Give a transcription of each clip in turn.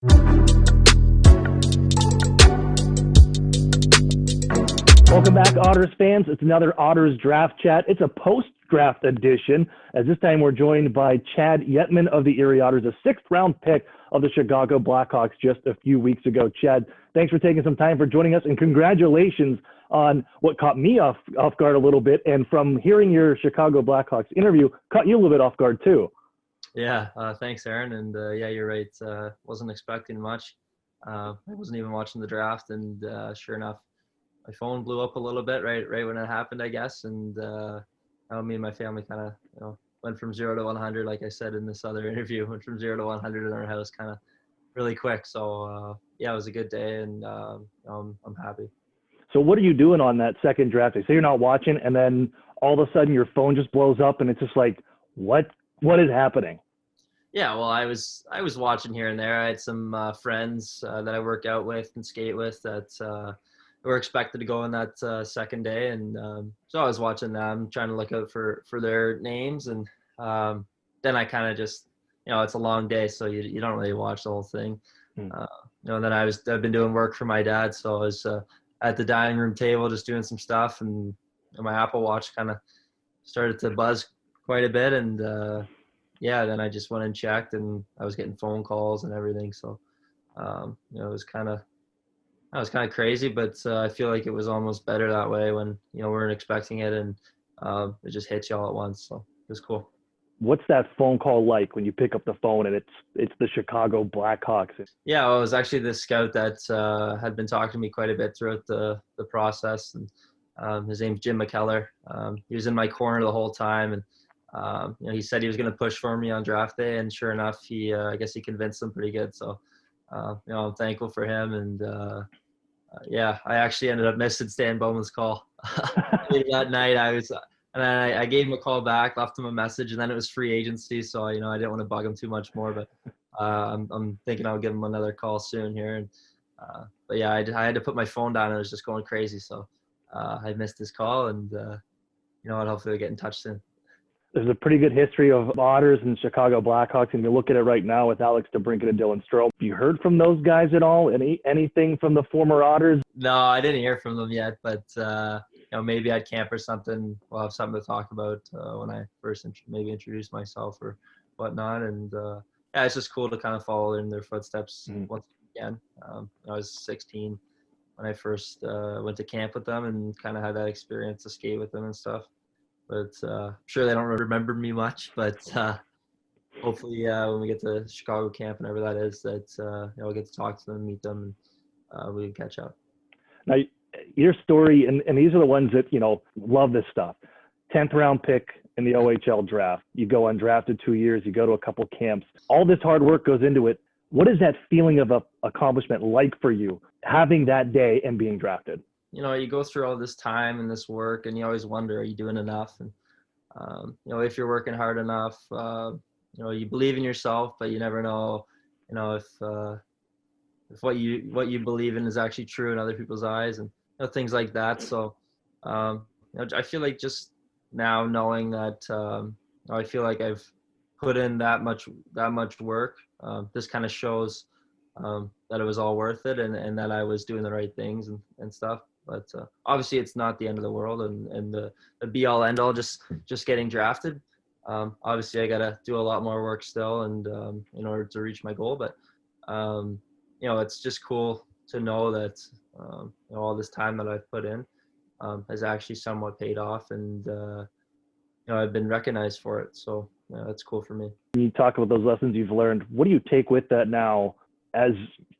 Welcome back, Otters fans. It's another Otters Draft Chat. It's a post-draft edition, as this time we're joined by Chad Yetman of the Erie Otters, a sixth-round pick of the Chicago Blackhawks just a few weeks ago. Chad, thanks for taking some time for joining us, and congratulations on what caught me off guard a little bit, and from hearing your Chicago Blackhawks interview, caught you a little bit off guard too. Yeah, thanks, Aaron. And yeah, you're right. Wasn't expecting much. I wasn't even watching the draft, and sure enough, my phone blew up a little bit right when it happened, I guess. And me and my family kind of went from 0 to 100, like I said in this other interview. Went from 0 to 100 in our house kind of really quick. So yeah, it was a good day, and I'm happy. So what are you doing on that second draft day? Say you're not watching, and then all of a sudden your phone just blows up, and it's just like, what is happening? Yeah, well, I was watching here and there. I had some friends that I work out with and skate with that were expected to go on that second day, and so I was watching them, trying to look out for their names, and then I kind of just, it's a long day, so you don't really watch the whole thing. And then I've been doing work for my dad, so I was at the dining room table just doing some stuff, and my Apple Watch kind of started to buzz quite a bit, and yeah, then I just went and checked, and I was getting phone calls and everything, so it was kind of crazy, but I feel like it was almost better that way when we weren't expecting it, and it just hits you all at once. So it was cool. What's that phone call like when you pick up the phone and it's the Chicago Blackhawks? Yeah, well, it was actually the scout that had been talking to me quite a bit throughout the process, and his name's Jim McKellar. He was in my corner the whole time, and he said he was going to push for me on draft day, and sure enough, I guess he convinced them pretty good. So I'm thankful for him, and yeah, I actually ended up missing Stan Bowman's call that night. I gave him a call back, left him a message, and then it was free agency, so I didn't want to bug him too much more. But I'm thinking I'll give him another call soon here. And but yeah, I had to put my phone down. And it was just going crazy, so I missed his call, and hopefully we'll get in touch soon. There's a pretty good history of Otters and Chicago Blackhawks, and you look at it right now with Alex DeBrincat and Dylan Stroh. Have you heard from those guys at all? Anything from the former Otters? No, I didn't hear from them yet, but maybe at camp or something, we'll have something to talk about when I first maybe introduce myself or whatnot. And yeah, it's just cool to kind of follow in their footsteps once again. I was 16 when I first went to camp with them and kind of had that experience to skate with them and stuff. But I'm sure they don't remember me much, but hopefully when we get to Chicago camp, whenever that is, that we'll get to talk to them, meet them, and we can catch up. Now, your story, and these are the ones that, love this stuff. 10th round pick in the OHL draft. You go undrafted 2 years, you go to a couple camps. All this hard work goes into it. What is that feeling of accomplishment like for you, having that day and being drafted? You go through all this time and this work, and you always wonder, are you doing enough? And if you're working hard enough, you believe in yourself, but you never know, if what you believe in is actually true in other people's eyes, and things like that. So I feel like just now knowing that I feel like I've put in that much work. This kind of shows that it was all worth it, and that I was doing the right things and stuff. But obviously, it's not the end of the world, and the be all end all just getting drafted. Obviously, I got to do a lot more work still, and in order to reach my goal. But it's just cool to know that all this time that I've put in has actually somewhat paid off, and I've been recognized for it. So that's cool for me. When you talk about those lessons you've learned, what do you take with that now as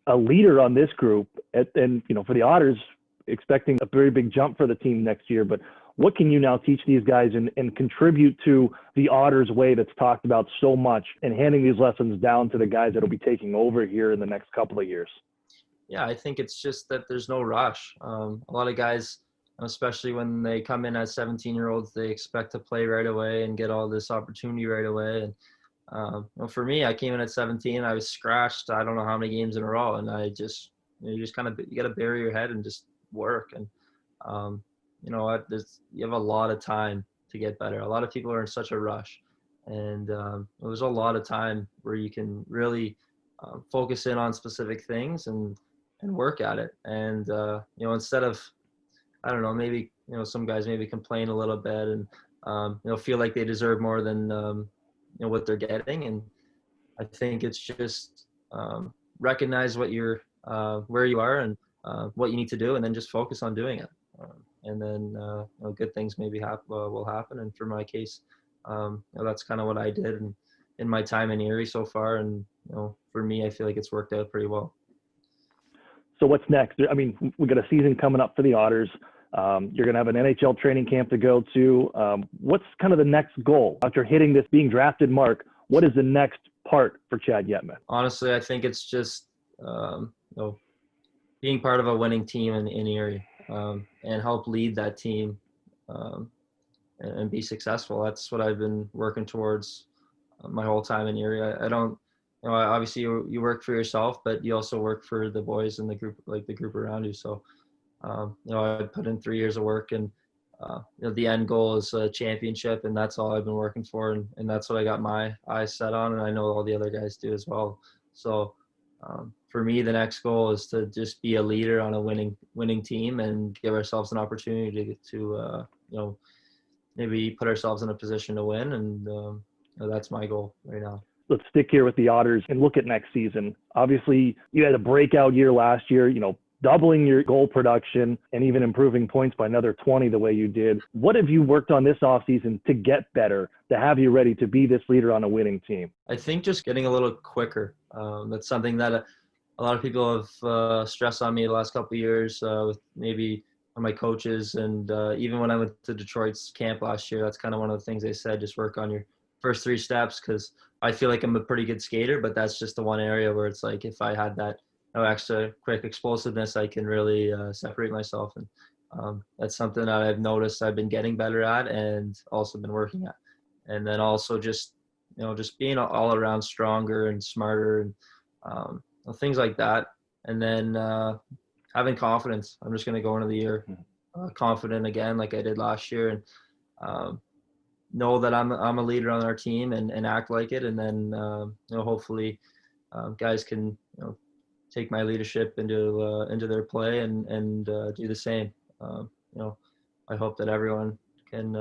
a leader on this group? And for the Otters, expecting a very big jump for the team next year, but what can you now teach these guys and contribute to the Otters way that's talked about so much, and handing these lessons down to the guys that will be taking over here in the next couple of years? Yeah, I think it's just that there's no rush. A lot of guys, especially when they come in as 17-year-olds, they expect to play right away and get all this opportunity right away. And for me, I came in at 17. I was scratched I don't know how many games in a row, and I just you got to bury your head and just work. And you have a lot of time to get better. A lot of people are in such a rush, and there's a lot of time where you can really focus in on specific things and work at it. And, instead of, I don't know, maybe, some guys maybe complain a little bit and, feel like they deserve more than, what they're getting. And I think it's just recognize what you're, where you are and what you need to do, and then just focus on doing it. And then good things maybe will happen. And for my case, that's kind of what I did in my time in Erie so far. And for me, I feel like it's worked out pretty well. So what's next? I mean, we got a season coming up for the Otters. You're going to have an NHL training camp to go to. What's kind of the next goal after hitting this being drafted mark? What is the next part for Chad Yetman? Honestly, I think it's just being part of a winning team in Erie and help lead that team and be successful. That's what I've been working towards my whole time in Erie. I don't, obviously you work for yourself, but you also work for the boys in the group, like the group around you. So, I put in 3 years of work, and the end goal is a championship, and that's all I've been working for, and that's what I got my eyes set on, and I know all the other guys do as well. So for me, the next goal is to just be a leader on a winning team and give ourselves an opportunity to maybe put ourselves in a position to win, and that's my goal right now. Let's stick here with the Otters and look at next season. Obviously, you had a breakout year last year, doubling your goal production and even improving points by another 20 the way you did. What have you worked on this offseason to get better, to have you ready to be this leader on a winning team? I think just getting a little quicker. That's something that a lot of people have stressed on me the last couple of years with maybe my coaches. And even when I went to Detroit's camp last year, that's kind of one of the things they said, just work on your first 3 steps, because I feel like I'm a pretty good skater, but that's just the one area where it's like if I had that extra quick explosiveness, I can really separate myself. And that's something that I've noticed I've been getting better at and also been working at. And then also just being all around stronger and smarter and things like that. And then having confidence. I'm just going to go into the year confident again, like I did last year, and know that I'm a leader on our team and act like it. And then hopefully guys can take my leadership into their play and do the same. I hope that everyone can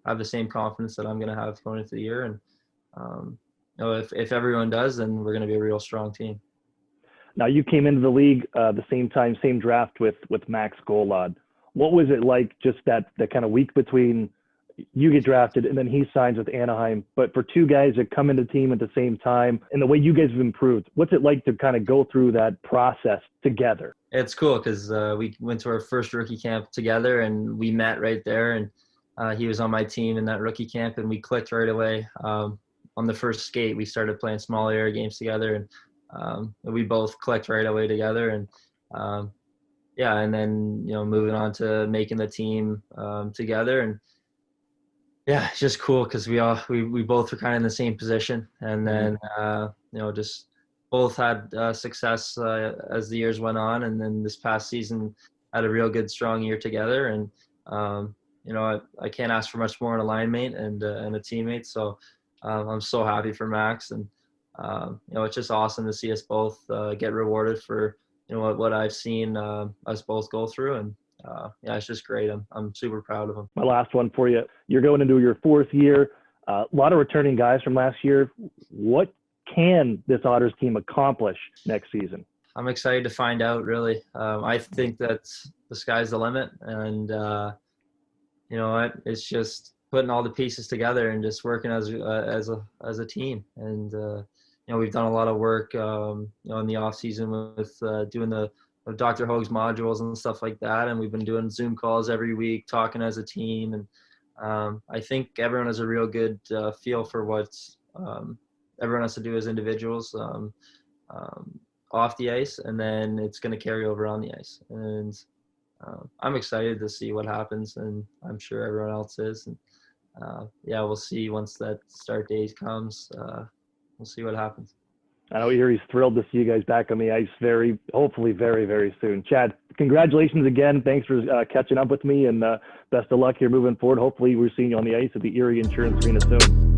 have the same confidence that I'm going to have going into the year. And if everyone does, then we're going to be a real strong team. Now, you came into the league the same time, same draft with Max Golod. What was it like, just that kind of week between you get drafted and then he signs with Anaheim, but for 2 guys that come into the team at the same time and the way you guys have improved, what's it like to kind of go through that process together? It's cool because we went to our first rookie camp together and we met right there, and he was on my team in that rookie camp, and we clicked right away. On the first skate, we started playing small area games together, and we both clicked right away together. And and then moving on to making the team together. And yeah, it's just cool because we both were kind of in the same position, and then just both had success as the years went on, and then this past season had a real good strong year together. And I can't ask for much more in a line mate and a teammate. So I'm so happy for Max, and it's just awesome to see us both get rewarded for what I've seen us both go through. And it's just great. I'm super proud of him. My last one for you. You're going into your 4th year. A lot of returning guys from last year. What can this Otters team accomplish next season? I'm excited to find out, really. I think that the sky's the limit. And, it's just putting all the pieces together and just working as a team. And, we've done a lot of work, in the off season with doing the Dr. Hoag's modules and stuff like that. And we've been doing Zoom calls every week, talking as a team. And I think everyone has a real good feel for what everyone has to do as individuals off the ice, and then it's going to carry over on the ice. And I'm excited to see what happens, and I'm sure everyone else is. And we'll see once that start date comes. We'll see what happens. I know Erie's thrilled to see you guys back on the ice hopefully very, very soon. Chad, congratulations again. Thanks for catching up with me, and best of luck here moving forward. Hopefully we're seeing you on the ice at the Erie Insurance Arena soon.